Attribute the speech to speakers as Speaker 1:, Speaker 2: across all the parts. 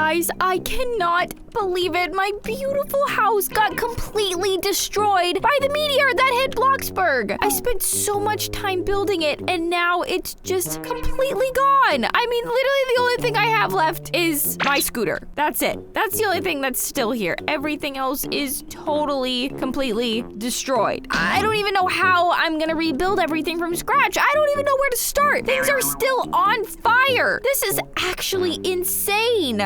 Speaker 1: guys, I cannot believe it. My beautiful house got completely destroyed by the meteor that hit Bloxburg. I spent so much time building it, and now it's just completely gone. I mean, literally the only thing I have left is my scooter. That's it. That's the only thing that's still here. Everything else is totally, completely destroyed. I don't even know how I'm gonna rebuild everything from scratch. I don't even know where to start. Things are still on fire. This is actually insane.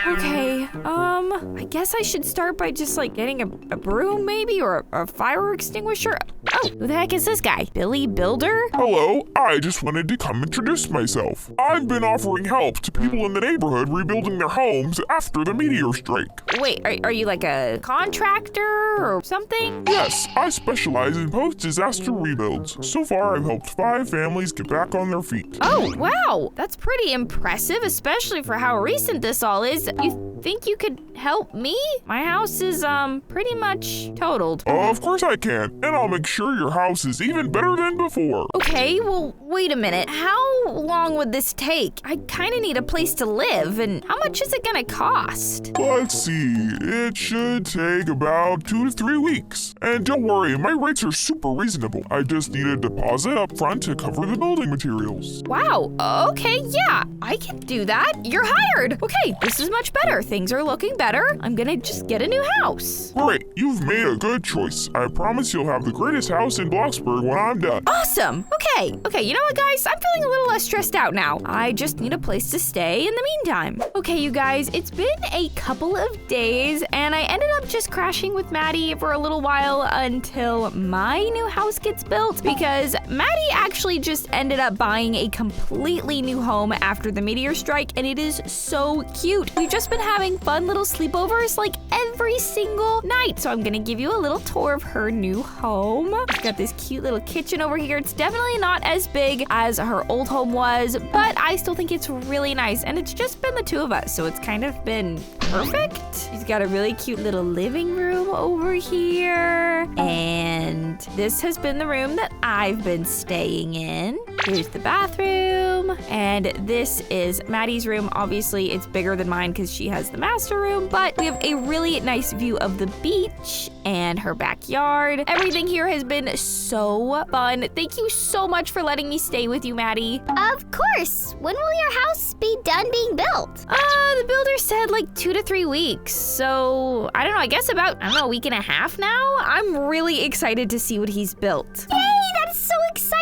Speaker 1: Okay, I guess I should start by just like getting a broom maybe, or a fire extinguisher. Oh, who the heck is this guy? Billy Builder?
Speaker 2: Hello, I just wanted to come introduce myself. I've been offering help to people in the neighborhood rebuilding their homes after the meteor strike.
Speaker 1: Wait, are you like a contractor or something?
Speaker 2: Yes, I specialize in post-disaster rebuilds. So far, I've helped 5 families get back on their feet.
Speaker 1: Oh, wow. That's pretty impressive, especially for how recent this all is. You think you could help me? My house is, pretty much totaled.
Speaker 2: Of course I can, and I'll make sure your house is even better than before.
Speaker 1: Okay, well, wait a minute. How long would this take? I kind of need a place to live, and how much is it gonna cost?
Speaker 2: Let's see, it should take about 2 to 3 weeks. And don't worry, my rates are super reasonable. I just need a deposit up front to cover the building materials.
Speaker 1: Wow, okay, yeah, I can do that. You're hired. Okay, this is much better. Things are looking better. I'm gonna just get a new house.
Speaker 2: Great, you've made a good choice. I promise you'll have the greatest house in Bloxburg when I'm done.
Speaker 1: Awesome. Okay, you know what, guys? I'm feeling a little less stressed out now. I just need a place to stay in the meantime. Okay, you guys, it's been a couple of days, and I ended up just crashing with Maddie for a little while until my new house gets built, because Maddie actually just ended up buying a completely new home after the meteor strike, and it is so cute. We've just been having fun little sleepovers like every single night, so I'm gonna give you a little tour of her new home. She's got this cute little kitchen over here. It's definitely not as big as her old home was, but I still think it's really nice, and it's just been the two of us, so it's kind of been perfect. She's got a really cute little living room over here, and this has been the room that I've been staying in. Here's the bathroom, and this is Maddie's room. Obviously, it's bigger than mine because she has the master room, but we have a really nice view of the beach and her backyard. Everything here has been so fun. Thank you so much for letting me stay with you, Maddie.
Speaker 3: Of course. When will your house be done being built?
Speaker 1: The builder said like 2 to 3 weeks. So I don't know, I guess about, a week and a half now. I'm really excited to see what he's built.
Speaker 3: Yay, that's so exciting.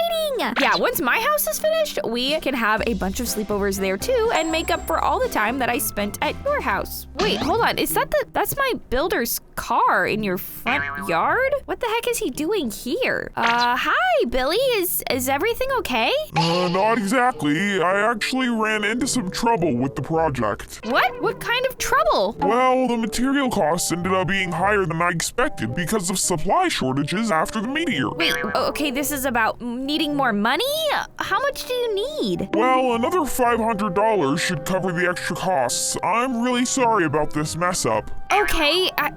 Speaker 1: Yeah, once my house is finished, we can have a bunch of sleepovers there too and make up for all the time that I spent at your house. Wait, hold on. Is that's my builder's car in your front yard? What the heck is he doing here? Hi, Billy. Is everything okay?
Speaker 2: Not exactly. I actually ran into some trouble with the project.
Speaker 1: What? What kind of trouble?
Speaker 2: Well, the material costs ended up being higher than I expected because of supply shortages after the meteor.
Speaker 1: Wait, okay, this is about needing more money? How much do you need?
Speaker 2: Well, another $500 should cover the extra costs. I'm really sorry about this mess up.
Speaker 1: Okay, I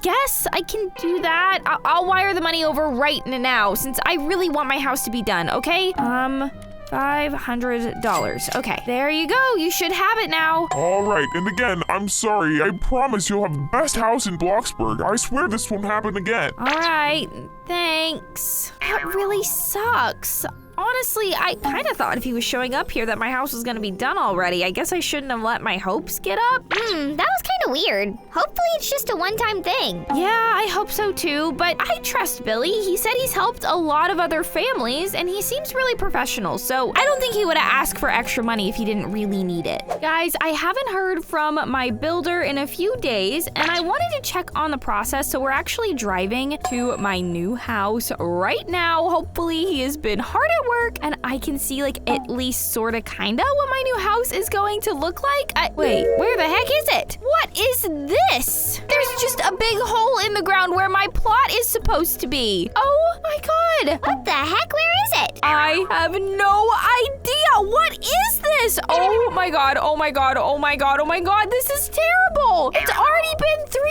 Speaker 1: guess I can do that. I'll wire the money over right now since I really want my house to be done, okay? $500. Okay, there you go. You should have it now.
Speaker 2: All right, and again, I'm sorry. I promise you'll have the best house in Bloxburg. I swear this won't happen again.
Speaker 1: All right, thanks. That really sucks. Honestly, I kind of thought if he was showing up here that my house was gonna be done already. I guess I shouldn't have let my hopes get up.
Speaker 3: That was kind of weird. Hopefully it's just a one-time thing.
Speaker 1: Yeah, I hope so too, but I trust Billy. He said he's helped a lot of other families, and he seems really professional, so I don't think he would have asked for extra money if he didn't really need it. Guys, I haven't heard from my builder in a few days, and I wanted to check on the process, so we're actually driving to my new house right now. Hopefully he has been hard at work, and I can see like at least sorta kinda what my new house is going to look like. Wait, where the heck is it? What is this? There's just a big hole in the ground where my plot is supposed to be. Oh my god.
Speaker 3: What the heck? Where is it?
Speaker 1: I have no idea. What is this? Oh my god, oh my god, oh my god, oh my god. This is terrible. It's already been 3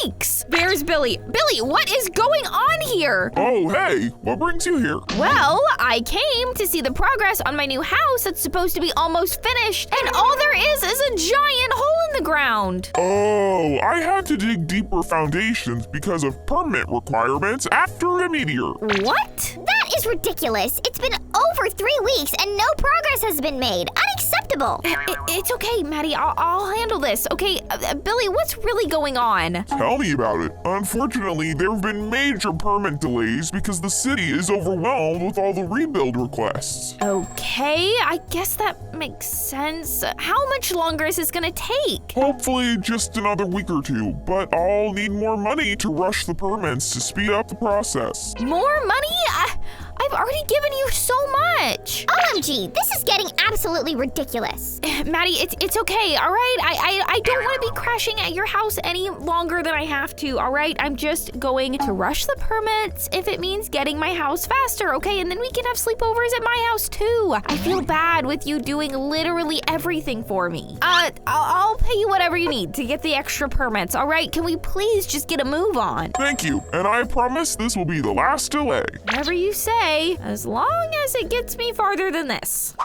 Speaker 1: weeks. There's Where's Billy? Billy, what is going on here?
Speaker 2: Oh, hey, what brings you here?
Speaker 1: Well, I came to see the progress on my new house that's supposed to be almost finished, and all there is a giant hole in the ground.
Speaker 2: Oh, I had to dig deeper foundations because of permit requirements after a meteor.
Speaker 1: What?
Speaker 3: That is ridiculous. It's been over 3 weeks and no progress has been made. Unacceptable.
Speaker 1: It's okay, Maddie. I'll handle this. Okay, Billy, what's really going on?
Speaker 2: Tell me about it. Unfortunately, there have been major permit delays because the city is overwhelmed with all the rebuild requests.
Speaker 1: Okay, I guess that makes sense. How much longer is this gonna take?
Speaker 2: Hopefully just another week or two, but I'll need more money to rush the permits to speed up the process.
Speaker 1: More money? I've already given you so much.
Speaker 3: OMG, this is getting absolutely ridiculous.
Speaker 1: Maddie, it's okay, all right? I don't want to be crashing at your house any longer than I have to, all right? I'm just going to rush the permits if it means getting my house faster, okay? And then we can have sleepovers at my house too. I feel bad with you doing literally everything for me. I'll pay you whatever you need to get the extra permits, all right? Can we please just get a move on?
Speaker 2: Thank you, and I promise this will be the last delay.
Speaker 1: Whatever you say, as long as it gets me farther than this.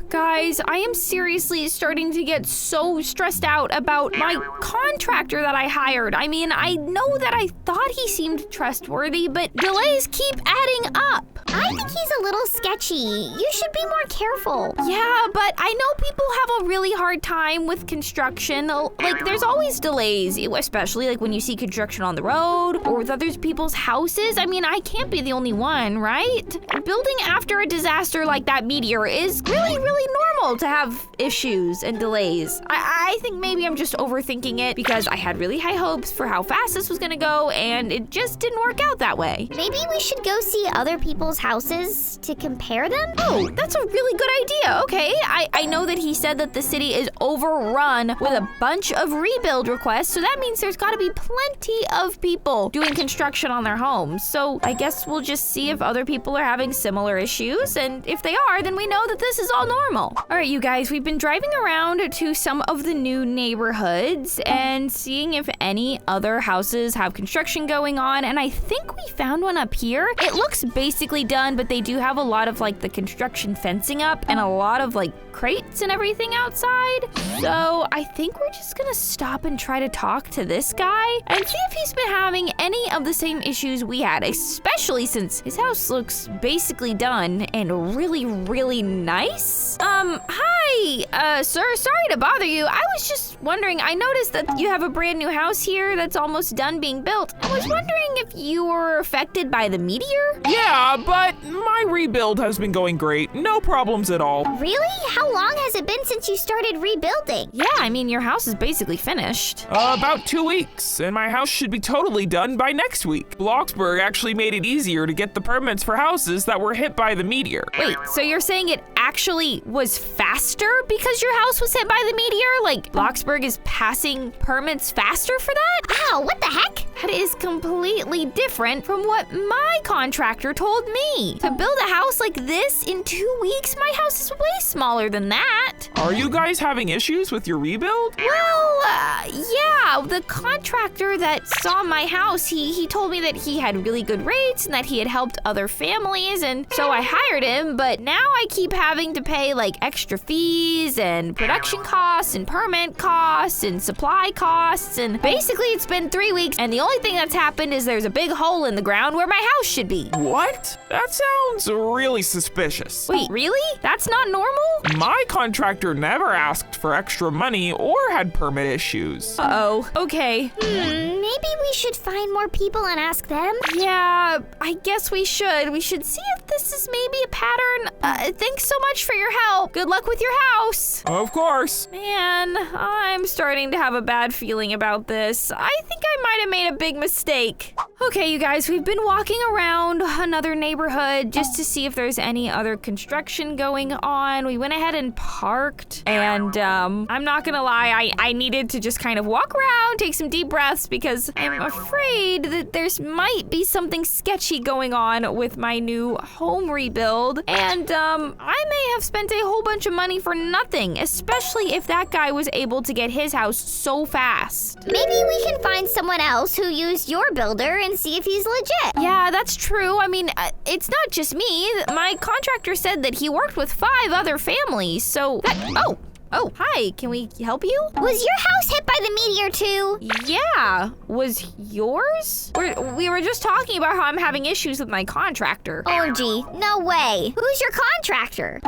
Speaker 1: Guys, I am seriously starting to get so stressed out about my contractor that I hired. I mean, I know that I thought he seemed trustworthy, but delays keep adding up.
Speaker 3: I think he's a little sketchy. You should be more careful.
Speaker 1: Yeah, but I know people have a really hard time with construction. Like, there's always delays, especially like when you see construction on the road or with other people's houses. I mean, I can't be the only one, right? Building after a disaster like that meteor is really normal to have issues and delays. I think maybe I'm just overthinking it because I had really high hopes for how fast this was gonna go and it just didn't work out that way.
Speaker 3: Maybe we should go see other people's houses to compare them?
Speaker 1: Oh, that's a really good idea. Okay, I know that he said that the city is overrun with a bunch of rebuild requests, so that means there's gotta be plenty of people doing construction on their homes. So I guess we'll just see if other people are having similar issues, and if they are, then we know that this is all normal. All right, you guys, we've been driving around to some of the new neighborhoods and seeing if any other houses have construction going on, and I think we found one up here. It looks basically done, but they do have a lot of like the construction fencing up and a lot of like crates and everything outside. So I think we're just gonna stop and try to talk to this guy and see if he's been having any of the same issues we had, especially since his house looks basically done and really nice. Hi, sir, sorry to bother you. I was just wondering, I noticed that you have a brand new house here that's almost done being built. I was wondering if you were affected by the meteor?
Speaker 4: Yeah, but my rebuild has been going great. No problems at all.
Speaker 3: Really? How long has it been since you started rebuilding?
Speaker 1: Yeah, I mean, your house is basically finished.
Speaker 4: About 2 weeks, and my house should be totally done by next week. Bloxburg actually made it easier to get the permits for houses that were hit by the meteor.
Speaker 1: Wait, so you're saying it actually was faster because your house was hit by the meteor? Like, Bloxburg is passing permits faster for that?
Speaker 3: Wow, what the heck?
Speaker 1: That is completely different from what my contractor told me. To build a house like this in 2 weeks, my house is way smaller than that.
Speaker 4: Are you guys having issues with your rebuild?
Speaker 1: Well, yeah, the contractor that saw my house, he told me that he had really good rates and that he had helped other families, and so I hired him, but now I keep having to pay like extra fees and production costs and permit costs and supply costs, and basically it's been 3 weeks and the only thing that's happened is there's a big hole in the ground where my house should be.
Speaker 4: What? That sounds really suspicious.
Speaker 1: Wait, really? That's not normal?
Speaker 4: My contractor never asked for extra money or had permit issues.
Speaker 1: Uh-oh, okay.
Speaker 3: Maybe we should find more people and ask them?
Speaker 1: Yeah, I guess we should. We should see if this is maybe a pattern. Thanks so much for your help. Good luck with your house.
Speaker 4: Of course.
Speaker 1: Man, I'm starting to have a bad feeling about this. I think I might have made a big mistake. Okay, you guys, we've been walking around another neighborhood just to see if there's any other construction going on. We went ahead and parked, and I'm not gonna lie, I needed to just kind of walk around, take some deep breaths, because I'm afraid that there's might be something sketchy going on with my new home rebuild, and I may have spent a whole bunch of money for nothing, especially if that guy was able to get his house so fast.
Speaker 3: Maybe we can find someone else who used your builder and see if he's legit.
Speaker 1: Yeah, that's true. I mean, it's not just me. My contractor said that he worked with 5 other families, so that— Oh, hi, can we help you?
Speaker 3: Was your house hit by the meteor too?
Speaker 1: Yeah, was yours? We were just talking about how I'm having issues with my contractor.
Speaker 3: OMG, no way. Who's your contractor?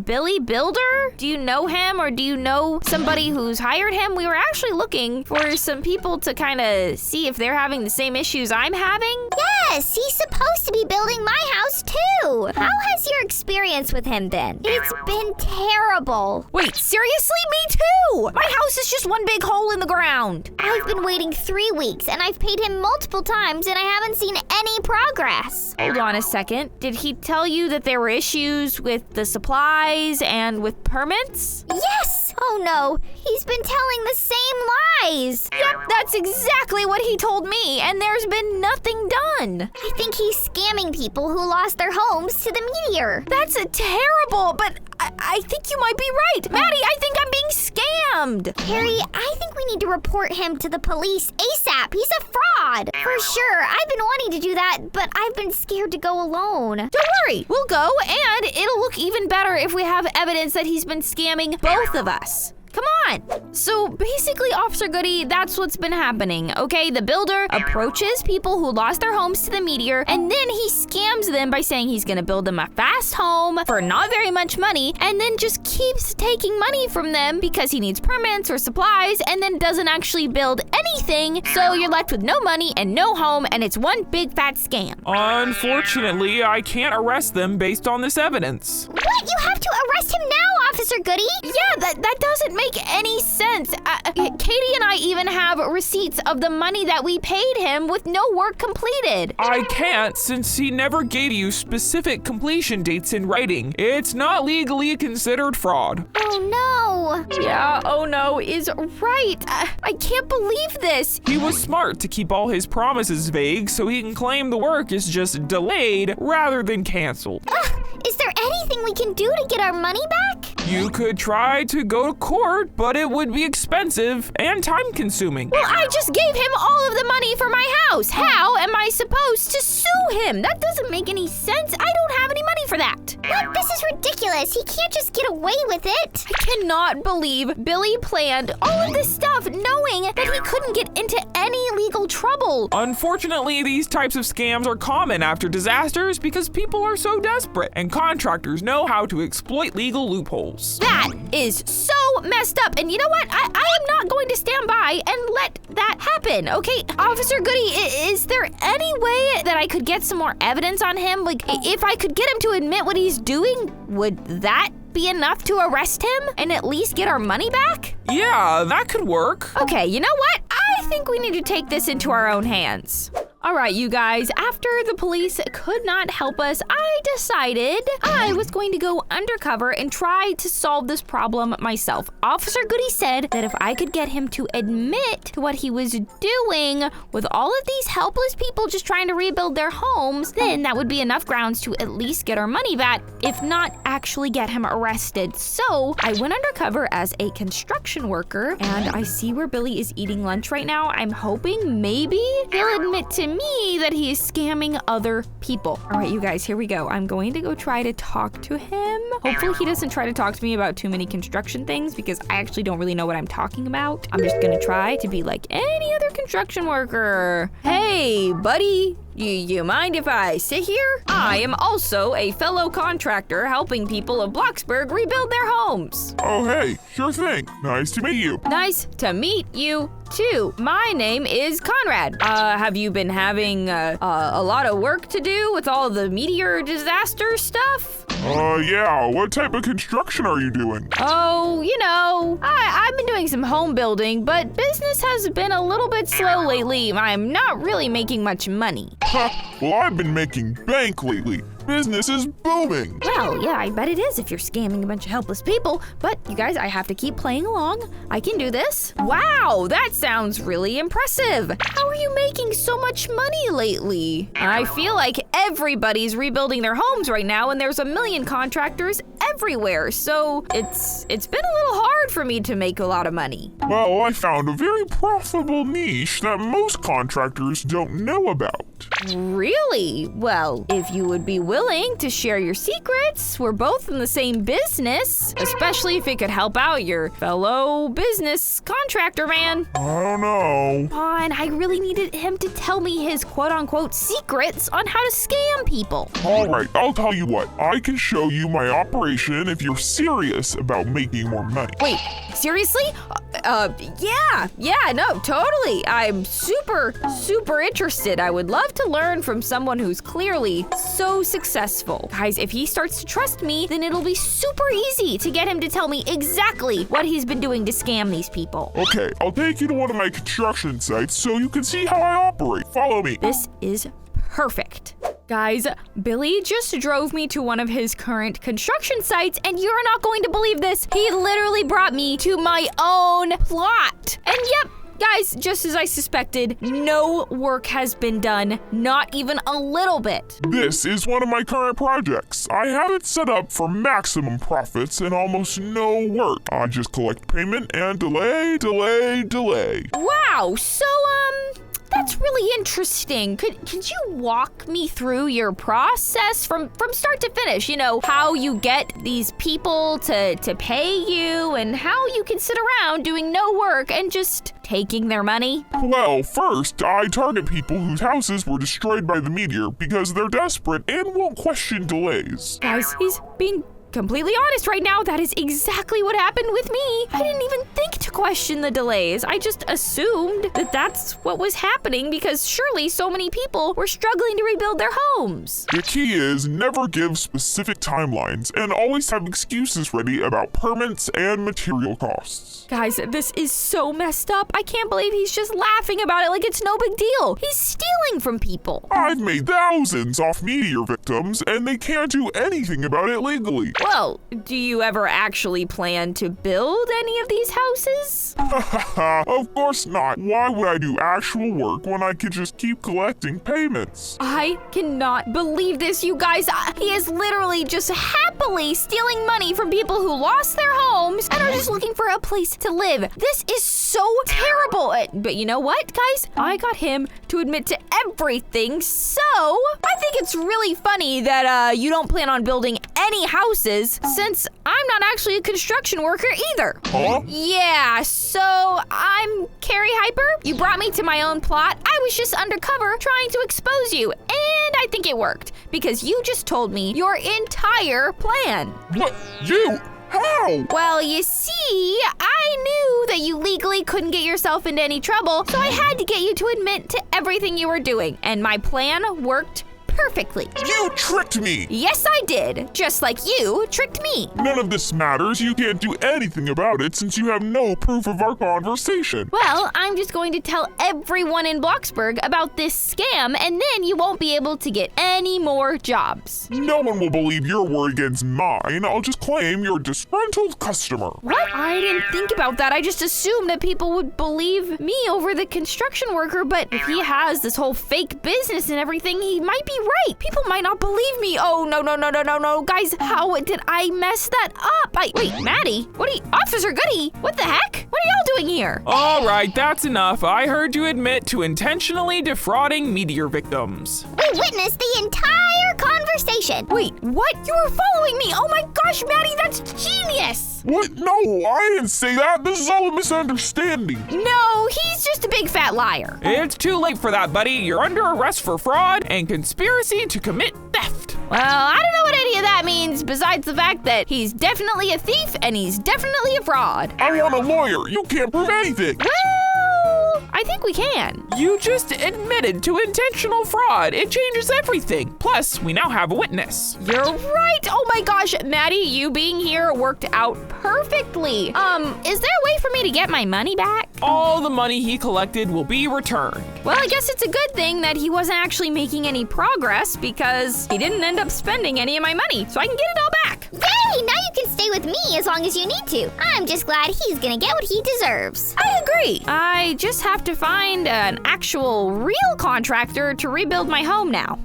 Speaker 1: Billy Builder? Do you know him, or do you know somebody who's hired him? We were actually looking for some people to kind of see if they're having the same issues I'm having.
Speaker 3: Yes, he's supposed to be building my house too. How has your experience with him been? It's been terrible.
Speaker 1: Wait, seriously? Me too! My house is just one big hole in the ground.
Speaker 3: I've been waiting 3 weeks and I've paid him multiple times and I haven't seen any progress.
Speaker 1: Hold on a second. Did he tell you that there were issues with the supplies and with permits?
Speaker 3: Yes! Oh no, he's been telling the same lies.
Speaker 1: Yep, that's exactly what he told me, and there's been nothing done.
Speaker 3: I think he's scamming people who lost their homes to the meteor.
Speaker 1: That's terrible, but I think you might be right. Maddie, I think I'm being scammed.
Speaker 3: Harry, I think we need to report him to the police ASAP. He's a fraud. For sure, I've been wanting to do that, but I've been scared to go alone.
Speaker 1: Don't worry, we'll go, and it'll look even better if we have evidence that he's been scamming both of us. Come on. So basically, Officer Goody, that's what's been happening, okay? The builder approaches people who lost their homes to the meteor, and then he scams them by saying he's gonna build them a fast home for not very much money, and then just keeps taking money from them because he needs permits or supplies, and then doesn't actually build anything, so you're left with no money and no home, and it's one big fat scam.
Speaker 4: Unfortunately, I can't arrest them based on this evidence.
Speaker 3: What? You have to arrest him now, Officer Goody?
Speaker 1: Yeah, that doesn't make any sense. Katie and I even have receipts of the money that we paid him with no work completed.
Speaker 4: I can't, since he never gave you specific completion dates in writing. It's not legally considered fraud.
Speaker 3: Oh no.
Speaker 1: Yeah, oh no is right. I can't believe this.
Speaker 4: He was smart to keep all his promises vague so he can claim the work is just delayed rather than canceled.
Speaker 3: Is there anything we can do to get our money back?
Speaker 4: You could try to go to court, but it would be expensive and time-consuming.
Speaker 1: Well, I just gave him all of the money for my house. How am I supposed to sue him? That doesn't make any sense. I don't have any money for that.
Speaker 3: What? This is ridiculous. He can't just get away with it.
Speaker 1: I cannot believe Billy planned all of this stuff knowing that he couldn't get into any legal trouble.
Speaker 4: Unfortunately, these types of scams are common after disasters because people are so desperate, and contractors know how to exploit legal loopholes.
Speaker 1: That is so messed up. And you know what? I am not going to stand by and let that happen, okay? Officer Goody, is there any way that I could get some more evidence on him? Like, if I could get him to admit what he's doing, would that be enough to arrest him and at least get our money back?
Speaker 4: Yeah, that could work.
Speaker 1: Okay, you know what? I think we need to take this into our own hands. All right, you guys, after the police could not help us, I decided I was going to go undercover and try to solve this problem myself. Officer Goody said that if I could get him to admit to what he was doing with all of these helpless people just trying to rebuild their homes, then that would be enough grounds to at least get our money back, if not actually get him arrested. So I went undercover as a construction worker, and I see where Billy is eating lunch right now. I'm hoping maybe he'll admit to me that he is scamming other people. All right, you guys, here we go. I'm going to go try to talk to him. Hopefully he doesn't try to talk to me about too many construction things because I actually don't really know what I'm talking about. I'm just gonna try to be like any other construction worker. Hey, buddy. You mind if I sit here? I am also a fellow contractor helping people of Bloxburg rebuild their homes.
Speaker 2: Oh, hey, sure thing. Nice to meet you.
Speaker 1: Nice to meet you too. My name is Conrad. Have you been having a lot of work to do with all the meteor disaster stuff?
Speaker 2: Yeah, what type of construction are you doing?
Speaker 1: Oh, I've been doing some home building, but business has been a little bit slow lately. I'm not really making much money.
Speaker 2: Well, I've been making bank lately. Business is booming.
Speaker 1: Well, yeah, I bet it is if you're scamming a bunch of helpless people. But you guys, I have to keep playing along. I can do this. Wow, that sounds really impressive. How are you making so much money lately? I feel like everybody's rebuilding their homes right now, and there's a million contractors everywhere. So it's been a little hard for me to make a lot of money.
Speaker 2: Well, I found a very profitable niche that most contractors don't know about.
Speaker 1: Really? Well, if you would be willing to share your secrets, we're both in the same business, especially if it could help out your fellow business contractor man.
Speaker 2: I don't know.
Speaker 1: Fine, I really needed him to tell me his quote-unquote secrets on how to scam people.
Speaker 2: All right, I'll tell you what. I can show you my operation if you're serious about making more money.
Speaker 1: Wait, seriously? Yeah, no, totally. I'm super interested. I would love to learn from someone who's clearly so successful. Guys, if he starts to trust me, then it'll be super easy to get him to tell me exactly what he's been doing to scam these people.
Speaker 2: Okay, I'll take you to one of my construction sites so you can see how I operate. Follow me.
Speaker 1: This is perfect. Guys, Billy just drove me to one of his current construction sites, and you're not going to believe this. He literally brought me to my own plot. And yep, guys, just as I suspected, no work has been done, not even a little bit.
Speaker 2: This is one of my current projects. I have it set up for maximum profits and almost no work. I just collect payment and delay.
Speaker 1: Wow, so, that's really interesting. Could you walk me through your process from start to finish? You know, how you get these people to pay you and how you can sit around doing no work and just taking their money?
Speaker 2: Well, first, I target people whose houses were destroyed by the meteor because they're desperate and won't question delays.
Speaker 1: Guys, he's being completely honest right now. That is exactly what happened with me. I didn't even think to question the delays. I just assumed that that's what was happening because surely so many people were struggling to rebuild their homes.
Speaker 2: The key is never give specific timelines and always have excuses ready about permits and material costs.
Speaker 1: Guys, this is so messed up. I can't believe he's just laughing about it like it's no big deal. He's stealing from people.
Speaker 2: I've made thousands off meteor victims and they can't do anything about it legally.
Speaker 1: Well, do you ever actually plan to build any of these houses?
Speaker 2: Of course not. Why would I do actual work when I could just keep collecting payments?
Speaker 1: I cannot believe this, you guys. He is literally just happily stealing money from people who lost their homes and are just looking for a place to live. This is so terrible. But you know what, guys? I got him to admit to everything, so I think it's really funny that you don't plan on building any houses since I'm not actually a construction worker either.
Speaker 2: Huh?
Speaker 1: Yeah, so I'm Carrie Hyper. You brought me to my own plot. I was just undercover trying to expose you, and I think it worked because you just told me your entire plan.
Speaker 2: What? You? How?
Speaker 1: Well, you see, I knew that you legally couldn't get yourself into any trouble, so I had to get you to admit to everything you were doing, and my plan worked perfectly.
Speaker 2: You tricked me!
Speaker 1: Yes, I did. Just like you tricked me.
Speaker 2: None of this matters. You can't do anything about it since you have no proof of our conversation.
Speaker 1: Well, I'm just going to tell everyone in Bloxburg about this scam, and then you won't be able to get any more jobs.
Speaker 2: No one will believe your word against mine. I'll just claim you're a disgruntled customer.
Speaker 1: What? I didn't think about that. I just assumed that people would believe me over the construction worker, but if he has this whole fake business and everything, he might be right. People might not believe me. Oh, no. Guys, how did I mess that up? Wait, Maddie? Officer Goody? What the heck? What are y'all doing here?
Speaker 4: All right, that's enough. I heard you admit to intentionally defrauding meteor victims.
Speaker 3: We witnessed the entire conversation.
Speaker 1: Wait, what? You were following me. Oh my gosh, Maddie, that's genius.
Speaker 2: What? No, I didn't say that. This is all a misunderstanding.
Speaker 1: No, he's just a big fat liar.
Speaker 4: It's too late for that, buddy. You're under arrest for fraud and conspiracy to commit theft.
Speaker 1: Well, I don't know what any of that means besides the fact that he's definitely a thief and he's definitely a fraud.
Speaker 2: I want a lawyer. You can't prove anything.
Speaker 1: Well, I think we can.
Speaker 4: You just admitted to intentional fraud. It changes everything. Plus, we now have a witness.
Speaker 1: You're right. Oh my gosh, Maddie, you being here worked out perfectly. Is there a way for me to get my money back?
Speaker 4: All the money he collected will be returned.
Speaker 1: Well, I guess it's a good thing that he wasn't actually making any progress because he didn't end up spending any of my money, so I can get it all back.
Speaker 3: Yay! Now you can stay with me as long as you need to. I'm just glad he's gonna get what he deserves.
Speaker 1: I agree. I just have to find an actual real contractor to rebuild my home now.